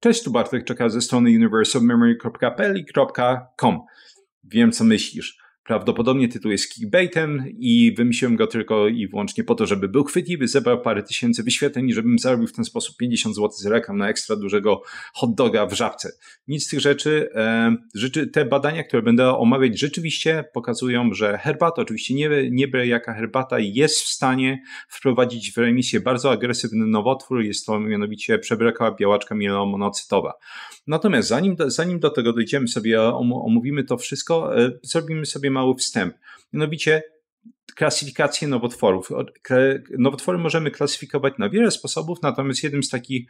Cześć, tu Bartek Czeka ze strony universalmemory.pl.com. Wiem, co myślisz. Prawdopodobnie tytuł jest clickbaitem i wymyśliłem go tylko i wyłącznie po to, żeby był chwytliwy, zebrał parę tysięcy wyświetleń i żebym zarobił w ten sposób 50 zł z reklam na ekstra dużego hot doga w Żabce. Nic z tych rzeczy. Te badania, które będę omawiać, rzeczywiście pokazują, że herbata, oczywiście nie byle jaka herbata, jest w stanie wprowadzić w remisję bardzo agresywny nowotwór. Jest to mianowicie przebrykowa białaczka mielomonocytowa. Natomiast zanim do tego dojdziemy sobie, omówimy to wszystko, zrobimy sobie mały wstęp. Mianowicie klasyfikację nowotworów. Nowotwory możemy klasyfikować na wiele sposobów, natomiast jednym z takich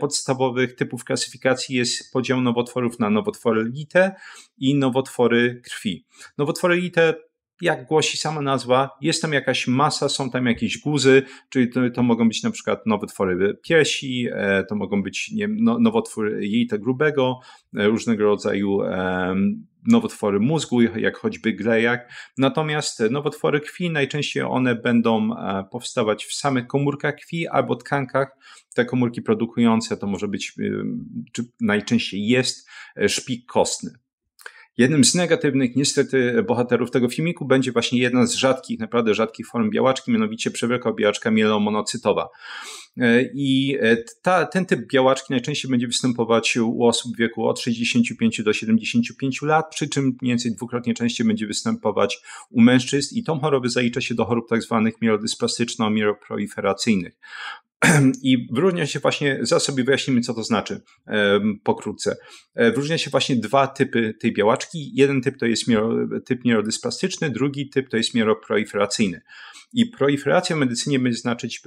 podstawowych typów klasyfikacji jest podział nowotworów na nowotwory lite i nowotwory krwi. Nowotwory lite, jak głosi sama nazwa, jest tam jakaś masa, są tam jakieś guzy, czyli to mogą być na przykład nowotwory piersi, to mogą być nowotwór jelita grubego, różnego rodzaju nowotwory mózgu, jak choćby glejak. Natomiast nowotwory krwi, najczęściej one będą powstawać w samych komórkach krwi albo tkankach. Te komórki produkujące to może być, czy najczęściej jest, szpik kostny. Jednym z negatywnych niestety bohaterów tego filmiku będzie właśnie jedna z rzadkich, naprawdę rzadkich form białaczki, mianowicie przewlekła białaczka mielomonocytowa. I ten typ białaczki najczęściej będzie występować u osób w wieku od 65 do 75 lat, przy czym mniej więcej dwukrotnie częściej będzie występować u mężczyzn i tą chorobę zalicza się do chorób tak zwanych mielodysplasyczno-mieloproliferacyjnych. I wyróżnia się właśnie, zaraz sobie wyjaśnimy, co to znaczy pokrótce. Wyróżnia się właśnie dwa typy tej białaczki. Jeden typ to jest typ mielodysplastyczny, drugi typ to jest mieloproliferacyjny. I proliferacja w medycynie będzie znaczyć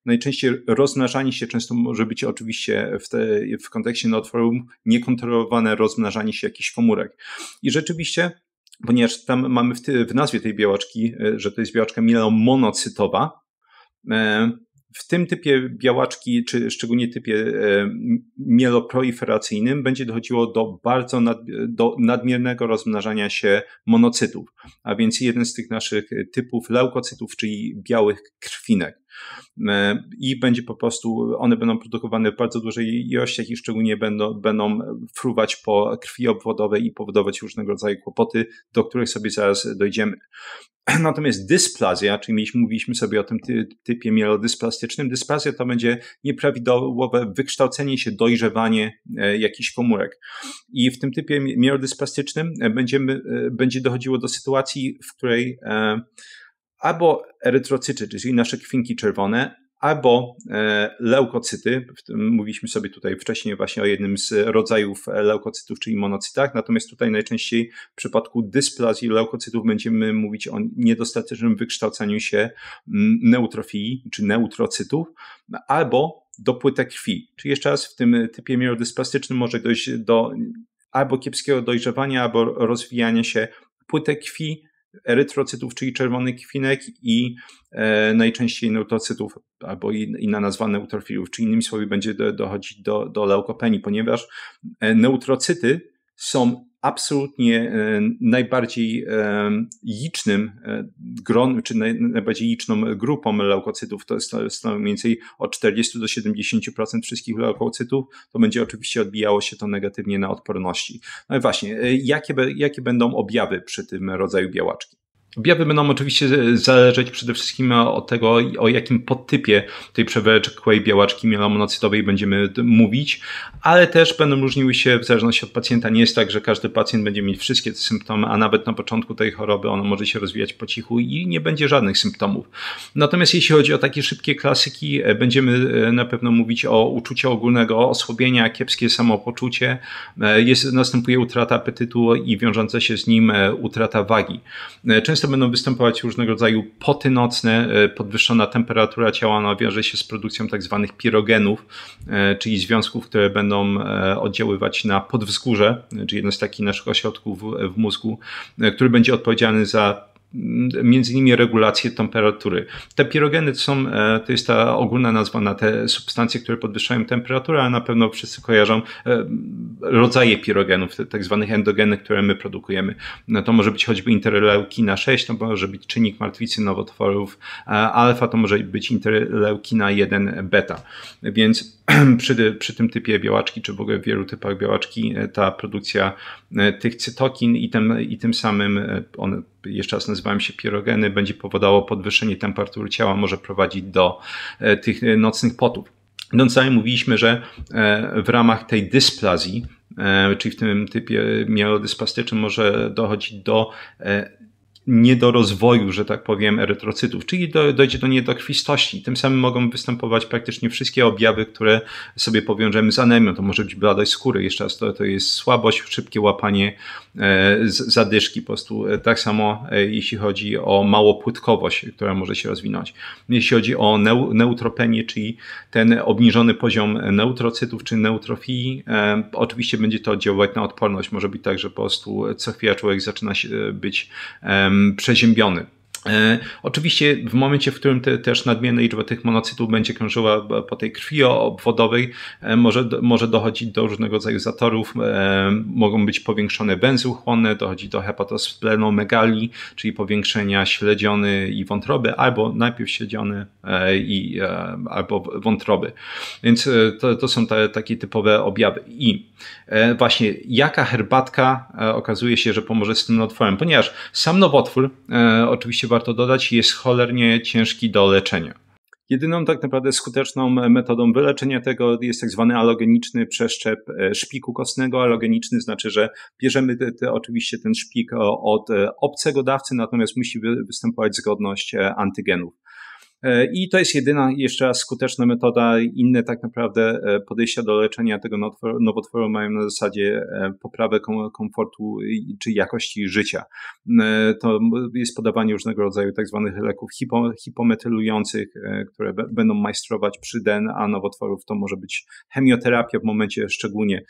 najczęściej rozmnażanie się, często może być oczywiście w kontekście nowotworów niekontrolowane rozmnażanie się jakichś komórek. I rzeczywiście, ponieważ tam mamy w nazwie tej białaczki, że to jest białaczka mielomonocytowa, w tym typie białaczki, czy szczególnie typie mieloproliferacyjnym, będzie dochodziło do nadmiernego rozmnażania się monocytów, a więc jeden z tych naszych typów leukocytów, czyli białych krwinek. I będzie po prostu, one będą produkowane w bardzo dużej ilościach i szczególnie będą fruwać po krwi obwodowej i powodować różnego rodzaju kłopoty, do których sobie zaraz dojdziemy. Natomiast dysplazja, czyli mówiliśmy sobie o tym typie mielodysplastycznym, dysplazja to będzie nieprawidłowe wykształcenie się, dojrzewanie jakichś komórek. I w tym typie mielodysplastycznym będzie dochodziło do sytuacji, w której albo erytrocyty, czyli nasze krwinki czerwone, albo leukocyty, mówiliśmy sobie tutaj wcześniej właśnie o jednym z rodzajów leukocytów, czyli monocytach, natomiast tutaj najczęściej w przypadku dysplazji leukocytów będziemy mówić o niedostatecznym wykształcaniu się neutrofilii, czy neutrocytów, albo do płytek krwi. Czyli jeszcze raz, w tym typie mielodysplastycznym może dojść do albo kiepskiego dojrzewania, albo rozwijania się płytek krwi, erytrocytów, czyli czerwonych krwinek i najczęściej neutrocytów albo inna nazwa neutrofilów, czyli innymi słowy będzie dochodzić do leukopenii, ponieważ neutrocyty są absolutnie najbardziej licznym czy najbardziej liczną grupą leukocytów, to jest mniej więcej od 40 do 70% wszystkich leukocytów, to będzie oczywiście odbijało się to negatywnie na odporności. No i właśnie, jakie będą objawy przy tym rodzaju białaczki? Objawy będą oczywiście zależeć przede wszystkim od tego, o jakim podtypie tej przewlekłej białaczki mielomonocytowej będziemy mówić, ale też będą różniły się w zależności od pacjenta. Nie jest tak, że każdy pacjent będzie mieć wszystkie te symptomy, a nawet na początku tej choroby ona może się rozwijać po cichu i nie będzie żadnych symptomów. Natomiast jeśli chodzi o takie szybkie klasyki, będziemy na pewno mówić o uczuciu ogólnego osłabienia, kiepskie samopoczucie, następuje utrata apetytu i wiążąca się z nim utrata wagi. Często będą występować różnego rodzaju poty nocne, podwyższona temperatura ciała, ona wiąże się z produkcją tak zwanych pirogenów, czyli związków, które będą oddziaływać na podwzgórze, czyli jeden z takich naszych ośrodków w mózgu, który będzie odpowiedzialny za między innymi regulację temperatury. Te pirogeny to jest ta ogólna nazwa na te substancje, które podwyższają temperaturę, ale na pewno wszyscy kojarzą rodzaje pirogenów, tak zwanych endogennych, które my produkujemy. To może być choćby interleukina 6, to może być czynnik martwicy nowotworów alfa, to może być interleukina 1 beta. Więc przy tym typie białaczki, czy w ogóle w wielu typach białaczki, ta produkcja tych cytokin i tym samym one jeszcze raz nazywają się pirogeny, będzie powodowało podwyższenie temperatury ciała, może prowadzić do tych nocnych potów. Idąc dalej, mówiliśmy, że w ramach tej dysplazji, czyli w tym typie mielodyspastycznym, może dochodzić do niedorozwoju, że tak powiem, erytrocytów, czyli dojdzie do niedokrwistości. Tym samym mogą występować praktycznie wszystkie objawy, które sobie powiążemy z anemią. To może być bladość skóry, jeszcze raz to jest słabość, szybkie łapanie zadyszki po prostu. Tak samo jeśli chodzi o małopłytkowość, która może się rozwinąć. Jeśli chodzi o neutropenię, czyli ten obniżony poziom neutrocytów czy neutrofilii, oczywiście będzie to oddziaływać na odporność. Może być tak, że po prostu co chwila człowiek zaczyna być przeziębiony. Oczywiście w momencie, w którym też nadmierna liczba tych monocytów będzie krążyła po tej krwi obwodowej, może dochodzić do różnego rodzaju zatorów, mogą być powiększone węzły chłonne, dochodzi do hepatosplenomegalii, czyli powiększenia śledziony i wątroby, albo najpierw śledziony albo wątroby. Więc to są takie typowe objawy. I właśnie jaka herbatka okazuje się, że pomoże z tym nowotworem, ponieważ sam nowotwór, oczywiście warto dodać, jest cholernie ciężki do leczenia. Jedyną tak naprawdę skuteczną metodą wyleczenia tego jest tak zwany alogeniczny przeszczep szpiku kostnego. Alogeniczny znaczy, że bierzemy oczywiście ten szpik od obcego dawcy, natomiast musi występować zgodność antygenów. I to jest jedyna, jeszcze raz, skuteczna metoda. Inne tak naprawdę podejścia do leczenia tego nowotworu mają na zasadzie poprawy komfortu czy jakości życia. To jest podawanie różnego rodzaju tak zwanych leków hipometylujących, które będą majstrować przy DNA nowotworów. To może być chemioterapia w momencie szczególnie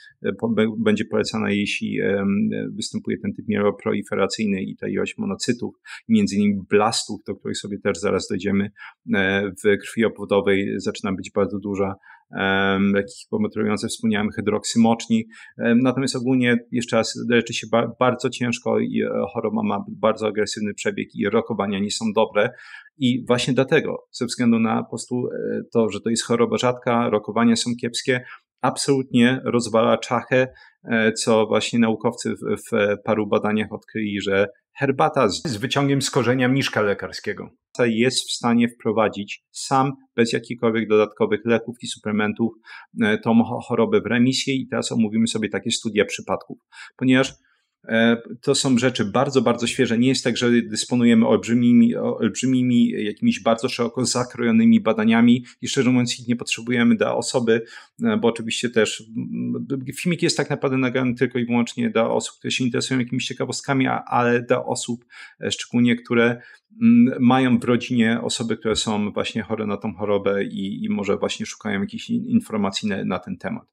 będzie polecana, jeśli występuje ten typ mieloproliferacyjny i ta ilość monocytów, między innymi blastów, do których sobie też zaraz dojdziemy, w krwi obwodowej zaczyna być bardzo duża. Leki hipometryzujące, wspomniałem, hydroksymocznik. Natomiast ogólnie, jeszcze raz, leczy się bardzo ciężko i choroba ma bardzo agresywny przebieg i rokowania nie są dobre. I właśnie dlatego, ze względu na po prostu to, że to jest choroba rzadka, rokowania są kiepskie, absolutnie rozwala czachę, co właśnie naukowcy w paru badaniach odkryli, że herbata z wyciągiem z korzenia mniszka lekarskiego jest w stanie wprowadzić sam, bez jakichkolwiek dodatkowych leków i suplementów, tą chorobę w remisję. I teraz omówimy sobie takie studia przypadków, ponieważ to są rzeczy bardzo, bardzo świeże. Nie jest tak, że dysponujemy olbrzymimi jakimiś bardzo szeroko zakrojonymi badaniami i szczerze mówiąc ich nie potrzebujemy dla osoby, bo oczywiście też filmik jest tak naprawdę nagrany tylko i wyłącznie dla osób, które się interesują jakimiś ciekawostkami, ale dla osób szczególnie, które mają w rodzinie osoby, które są właśnie chore na tą chorobę i może właśnie szukają jakichś informacji na ten temat.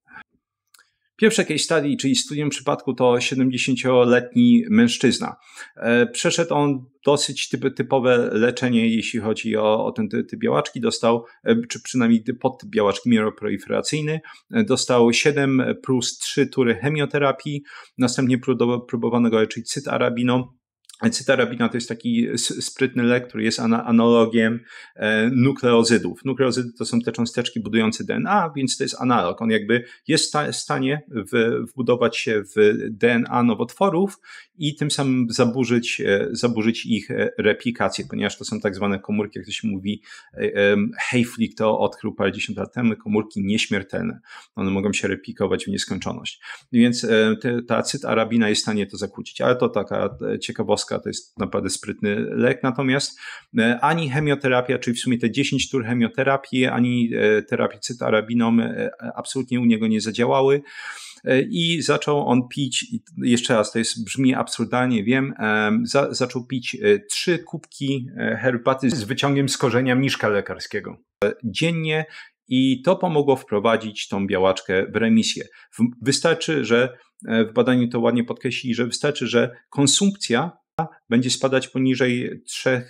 Pierwsze case study, czyli studium przypadku, to 70-letni mężczyzna. Przeszedł on dosyć typowe leczenie, jeśli chodzi o ten typ białaczki. Dostał, czy przynajmniej podtyp białaczki mieloproliferacyjny. Dostał 7 plus 3 tury chemioterapii. Następnie próbowano go leczyć cytarabiną. Cytarabina to jest taki sprytny lek, który jest analogiem nukleozydów. Nukleozydy to są te cząsteczki budujące DNA, więc to jest analog. On jakby jest w stanie wbudować się w DNA nowotworów i tym samym zaburzyć ich replikację, ponieważ to są tak zwane komórki, jak to się mówi, Hayflick to odkrył parędziesiąt lat temu, komórki nieśmiertelne. One mogą się replikować w nieskończoność. Więc ta cytarabina jest w stanie to zakłócić, ale to taka ciekawostka, to jest naprawdę sprytny lek. Natomiast ani chemioterapia, czyli w sumie te 10 tur chemioterapii, ani terapii cytarabiną absolutnie u niego nie zadziałały. I zaczął on pić, jeszcze raz, brzmi absurdalnie, wiem, zaczął pić 3 kubki herbaty z wyciągiem z korzenia mniszka lekarskiego dziennie i to pomogło wprowadzić tą białaczkę w remisję. Wystarczy, że w badaniu to ładnie podkreślili, że wystarczy, że konsumpcja będzie spadać poniżej 3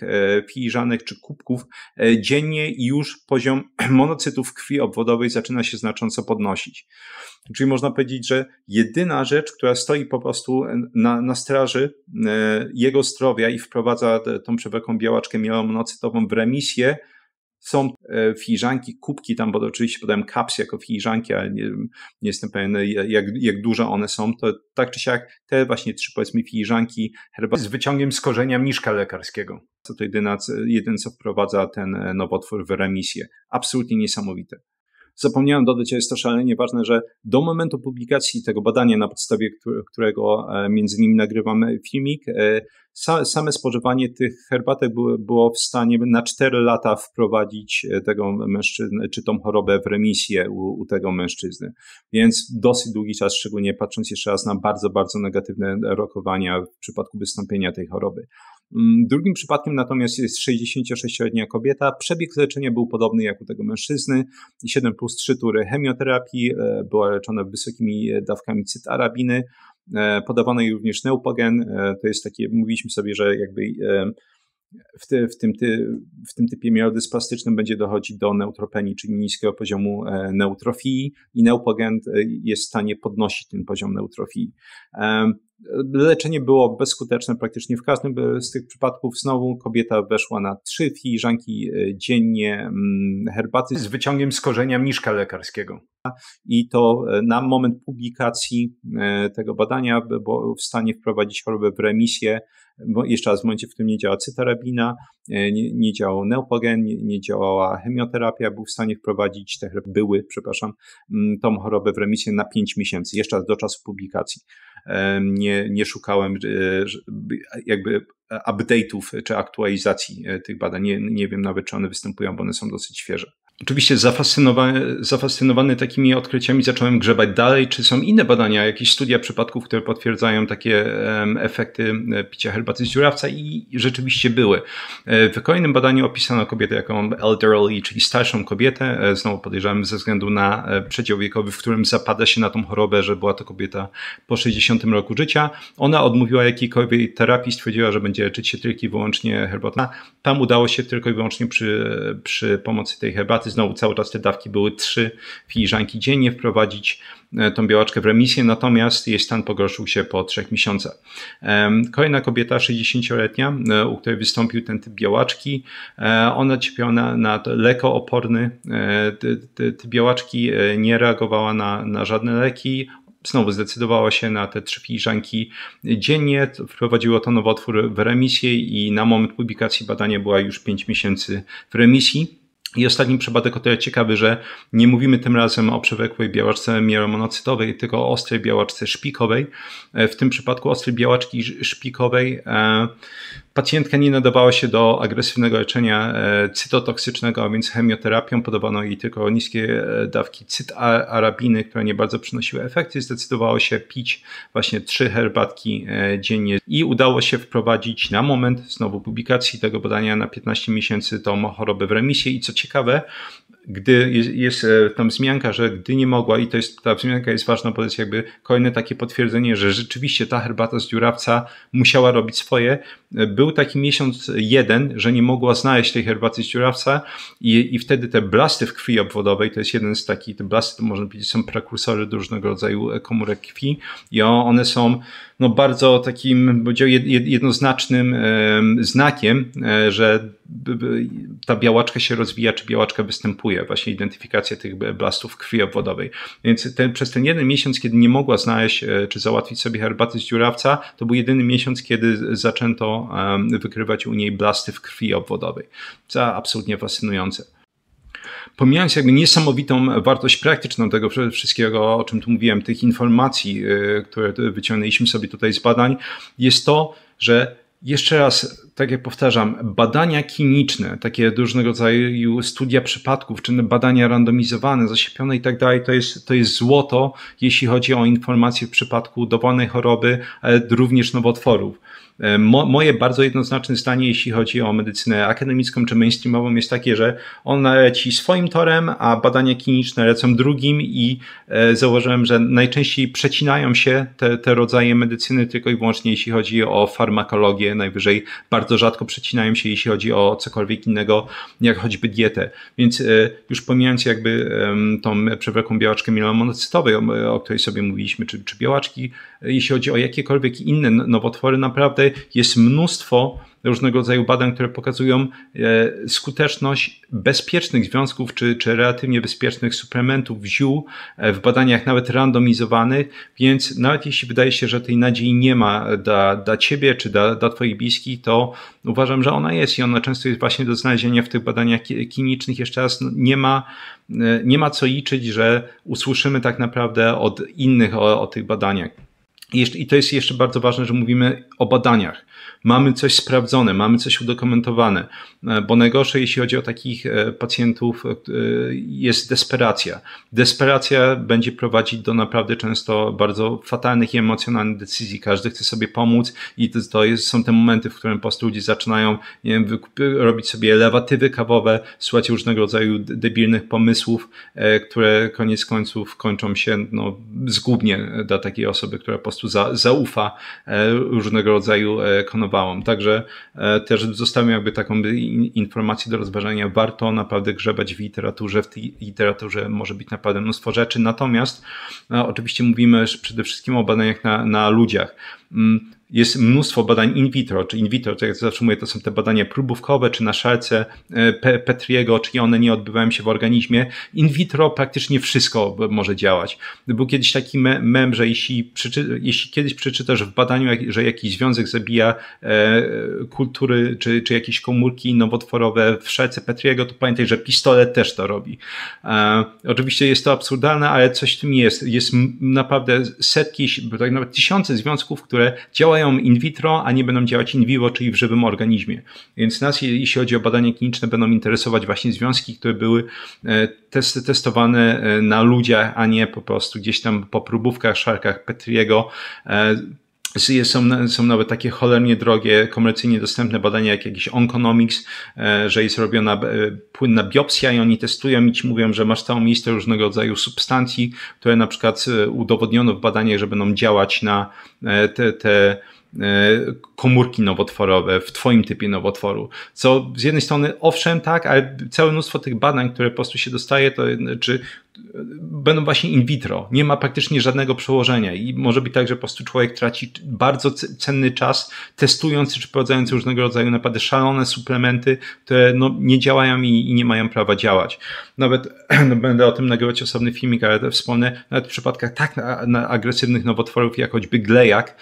filiżanek czy kubków dziennie i już poziom monocytów krwi obwodowej zaczyna się znacząco podnosić. Czyli można powiedzieć, że jedyna rzecz, która stoi po prostu na straży jego zdrowia i wprowadza tą przewlekłą białaczkę mielomonocytową w remisję, są filiżanki, kubki, tam bo oczywiście podałem cups jako filiżanki, ale nie jestem pewien jak duże one są, to tak czy siak te właśnie 3 powiedzmy filiżanki herbaty z wyciągiem z korzenia mniszka lekarskiego. To jedyne co wprowadza ten nowotwór w remisję. Absolutnie niesamowite. Zapomniałem dodać, a jest to szalenie ważne, że do momentu publikacji tego badania, na podstawie którego między innymi nagrywamy filmik, same spożywanie tych herbatek było w stanie na 4 lata wprowadzić tego mężczyznę, czy tą chorobę w remisję u tego mężczyzny. Więc dosyć długi czas, szczególnie patrząc jeszcze raz na bardzo, bardzo negatywne rokowania w przypadku wystąpienia tej choroby. Drugim przypadkiem natomiast jest 66-letnia kobieta. Przebieg leczenia był podobny jak u tego mężczyzny. 7+3 tury chemioterapii, była leczona wysokimi dawkami cytarabiny. Podawano jej również Neupogen. To jest takie, mówiliśmy sobie, że jakby w tym typie mielodyspastycznym będzie dochodzić do neutropenii, czyli niskiego poziomu neutrofii i Neupogen jest w stanie podnosić ten poziom neutrofii. Leczenie było bezskuteczne praktycznie w każdym z tych przypadków. Znowu kobieta weszła na 3 filiżanki dziennie herbaty z wyciągiem z korzenia mniszka lekarskiego. I to na moment publikacji tego badania było w stanie wprowadzić chorobę w remisję. Bo jeszcze raz, w momencie, w którym nie działa cytarabina, nie działał Neupogen, nie działała chemioterapia, był w stanie wprowadzić tą chorobę w remisję na 5 miesięcy, jeszcze raz do czasu publikacji. Nie szukałem jakby update'ów czy aktualizacji tych badań. Nie wiem nawet, czy one występują, bo one są dosyć świeże. Oczywiście zafascynowany takimi odkryciami zacząłem grzebać dalej, czy są inne badania, jakieś studia przypadków, które potwierdzają takie efekty picia herbaty z dziurawca i rzeczywiście były. W kolejnym badaniu opisano kobietę jako elderly, czyli starszą kobietę. Znowu podejrzewam ze względu na przedział wiekowy, w którym zapada się na tą chorobę, że była to kobieta po 60 roku życia. Ona odmówiła jakiejkolwiek terapii, stwierdziła, że będzie leczyć się tylko i wyłącznie herbatą. Tam udało się tylko i wyłącznie przy pomocy tej herbaty. Znowu cały czas te dawki były 3 filiżanki dziennie, wprowadzić tą białaczkę w remisję, natomiast jej stan pogorszył się po 3 miesiącach. Kolejna kobieta, 60-letnia, u której wystąpił ten typ białaczki, ona cierpiała na lekooporny typ białaczki, nie reagowała na żadne leki. Znowu zdecydowała się na te 3 filiżanki dziennie, wprowadziło to nowotwór w remisję i na moment publikacji badania była już 5 miesięcy w remisji. I ostatni przypadek o tyle ciekawy, że nie mówimy tym razem o przewlekłej białaczce mielomonocytowej, tylko o ostrej białaczce szpikowej. W tym przypadku ostrej białaczki szpikowej pacjentka nie nadawała się do agresywnego leczenia cytotoksycznego, a więc chemioterapią. Podawano jej tylko niskie dawki cytarabiny, które nie bardzo przynosiły efekty. Zdecydowała się pić właśnie 3 herbatki dziennie i udało się wprowadzić na moment znowu publikacji tego badania na 15 miesięcy tą chorobę w remisję. I co ciekawe, gdy jest tam wzmianka, że gdy nie mogła, i ta wzmianka jest ważna, bo to jest jakby kolejne takie potwierdzenie, że rzeczywiście ta herbata z dziurawca musiała robić swoje. Był taki miesiąc jeden, że nie mogła znaleźć tej herbaty z dziurawca i wtedy te blasty w krwi obwodowej, to jest jeden z takich, te blasty to można powiedzieć są prekursory do różnego rodzaju komórek krwi i one są bardzo takim jednoznacznym znakiem, że ta białaczka się rozwija, czy białaczka występuje, właśnie identyfikacja tych blastów krwi obwodowej. Więc przez ten jeden miesiąc, kiedy nie mogła znaleźć, czy załatwić sobie herbaty z dziurawca, to był jedyny miesiąc, kiedy zaczęto wykrywać u niej blasty w krwi obwodowej. To absolutnie fascynujące. Pomijając jakby niesamowitą wartość praktyczną tego wszystkiego, o czym tu mówiłem, tych informacji, które wyciągnęliśmy sobie tutaj z badań, jest to, że jeszcze raz, tak jak powtarzam, badania kliniczne, takie różnego rodzaju studia przypadków, czy badania randomizowane, zaszczepione i tak dalej, to jest złoto, jeśli chodzi o informacje w przypadku dowolnej choroby, ale również nowotworów. Moje bardzo jednoznaczne zdanie, jeśli chodzi o medycynę akademicką czy mainstreamową, jest takie, że ona leci swoim torem, a badania kliniczne lecą drugim i zauważyłem, że najczęściej przecinają się te rodzaje medycyny tylko i wyłącznie jeśli chodzi o farmakologię, najwyżej bardzo rzadko przecinają się jeśli chodzi o cokolwiek innego, jak choćby dietę. Więc już pomijając jakby tą przewlekłą białaczkę mielomonocytową, o której sobie mówiliśmy, czy białaczki, jeśli chodzi o jakiekolwiek inne nowotwory, naprawdę jest mnóstwo różnego rodzaju badań, które pokazują skuteczność bezpiecznych związków czy relatywnie bezpiecznych suplementów, ziół w badaniach nawet randomizowanych, więc nawet jeśli wydaje się, że tej nadziei nie ma dla ciebie czy dla twoich bliskich, to uważam, że ona jest i ona często jest właśnie do znalezienia w tych badaniach klinicznych. Jeszcze raz, nie ma co liczyć, że usłyszymy tak naprawdę od innych o tych badaniach. I to jest jeszcze bardzo ważne, że mówimy o badaniach. Mamy coś sprawdzone, mamy coś udokumentowane, bo najgorsze, jeśli chodzi o takich pacjentów, jest desperacja. Desperacja będzie prowadzić do naprawdę często bardzo fatalnych i emocjonalnych decyzji. Każdy chce sobie pomóc i są te momenty, w którym po prostu ludzie zaczynają, nie wiem, robić sobie lewatywy kawowe, słuchać różnego rodzaju debilnych pomysłów, które koniec końców kończą się zgubnie dla takiej osoby, która po prostu zaufa różnego rodzaju konowałom. Także też zostawiam jakby taką informację do rozważenia. Warto naprawdę grzebać w literaturze. W tej literaturze może być naprawdę mnóstwo rzeczy. Natomiast oczywiście mówimy przede wszystkim o badaniach na ludziach. Jest mnóstwo badań in vitro, to jak zawsze mówię, to są te badania próbówkowe, czy na szalce Petriego, czyli one nie odbywają się w organizmie. In vitro praktycznie wszystko może działać. Był kiedyś taki mem, że jeśli kiedyś przeczytasz w badaniu, że jakiś związek zabija kultury, czy jakieś komórki nowotworowe w szalce Petriego, to pamiętaj, że pistolet też to robi. Oczywiście jest to absurdalne, ale coś w tym jest. Jest naprawdę setki, tak nawet tysiące związków, które działają in vitro, a nie będą działać in vivo, czyli w żywym organizmie. Więc nas, jeśli chodzi o badania kliniczne, będą interesować właśnie związki, które były testowane na ludziach, a nie po prostu gdzieś tam po próbówkach, szarkach Petriego. Są nawet takie cholernie drogie, komercyjnie dostępne badania, jak jakiś Onconomics, że jest robiona płynna biopsja i oni testują i ci mówią, że masz całą listę różnego rodzaju substancji, które na przykład udowodniono w badaniach, że będą działać na te komórki nowotworowe w twoim typie nowotworu. Co z jednej strony owszem tak, ale całe mnóstwo tych badań, które po prostu się dostaje, to będą właśnie in vitro. Nie ma praktycznie żadnego przełożenia i może być tak, że po prostu człowiek traci bardzo cenny czas testując czy wprowadzając różnego rodzaju naprawdę szalone suplementy, które nie działają i nie mają prawa działać. Nawet będę o tym nagrywać osobny filmik, ale wspomnę, nawet w przypadkach tak agresywnych nowotworów jak choćby glejak,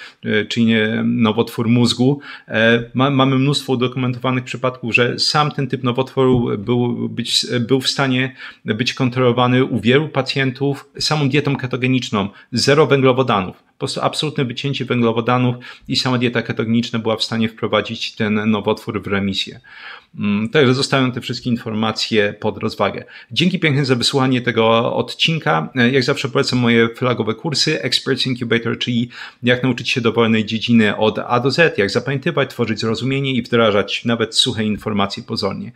czyli nowotwór mózgu, mamy mnóstwo udokumentowanych przypadków, że sam ten typ nowotworu był w stanie być kontrolowany u wielu pacjentów samą dietą ketogeniczną, 0 węglowodanów. Po prostu absolutne wycięcie węglowodanów i sama dieta ketogeniczna była w stanie wprowadzić ten nowotwór w remisję. Także zostawiam te wszystkie informacje pod rozwagę. Dzięki pięknie za wysłuchanie tego odcinka. Jak zawsze polecam moje flagowe kursy Experts Incubator, czyli jak nauczyć się dowolnej dziedziny od A do Z, jak zapamiętywać, tworzyć zrozumienie i wdrażać nawet suche informacje pozornie.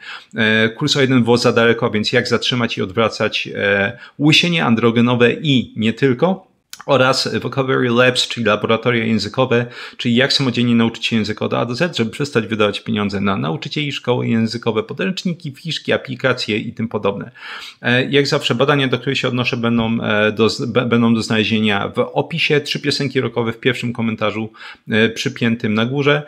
Kurs o 1 włos za daleko, więc jak zatrzymać i odwracać łysienie androgenowe i nie tylko. Oraz Vocabulary Labs, czyli laboratoria językowe, czyli jak samodzielnie nauczyć się języka od A do Z, żeby przestać wydawać pieniądze na nauczycieli, szkoły językowe, podręczniki, fiszki, aplikacje i tym podobne. Jak zawsze badania, do których się odnoszę, będą do znalezienia w opisie. 3 piosenki rockowe w pierwszym komentarzu przypiętym na górze.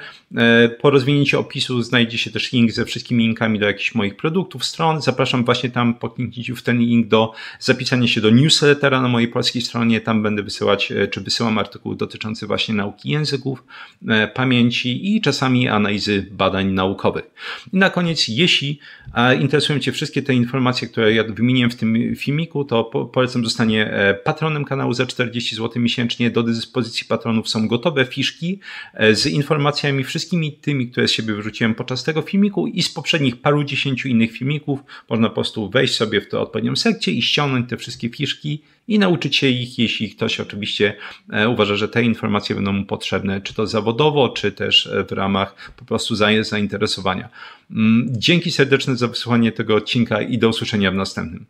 Po rozwinięciu opisu znajdzie się też link ze wszystkimi linkami do jakichś moich produktów, stron. Zapraszam właśnie tam po kliknięciu w ten link do zapisania się do newslettera na mojej polskiej stronie. Tam będę wysyłam artykuły dotyczące właśnie nauki języków, pamięci i czasami analizy badań naukowych. I na koniec, jeśli interesują Cię wszystkie te informacje, które ja wymieniłem w tym filmiku, to polecam zostanie patronem kanału za 40 zł miesięcznie. Do dyspozycji patronów są gotowe fiszki z informacjami wszystkimi tymi, które z siebie wyrzuciłem podczas tego filmiku i z poprzednich paru dziesięciu innych filmików. Można po prostu wejść sobie w tę odpowiednią sekcję i ściągnąć te wszystkie fiszki i nauczyć się ich, jeśli ktoś jeśli oczywiście uważa, że te informacje będą mu potrzebne, czy to zawodowo, czy też w ramach po prostu zainteresowania. Dzięki serdeczne za wysłuchanie tego odcinka i do usłyszenia w następnym.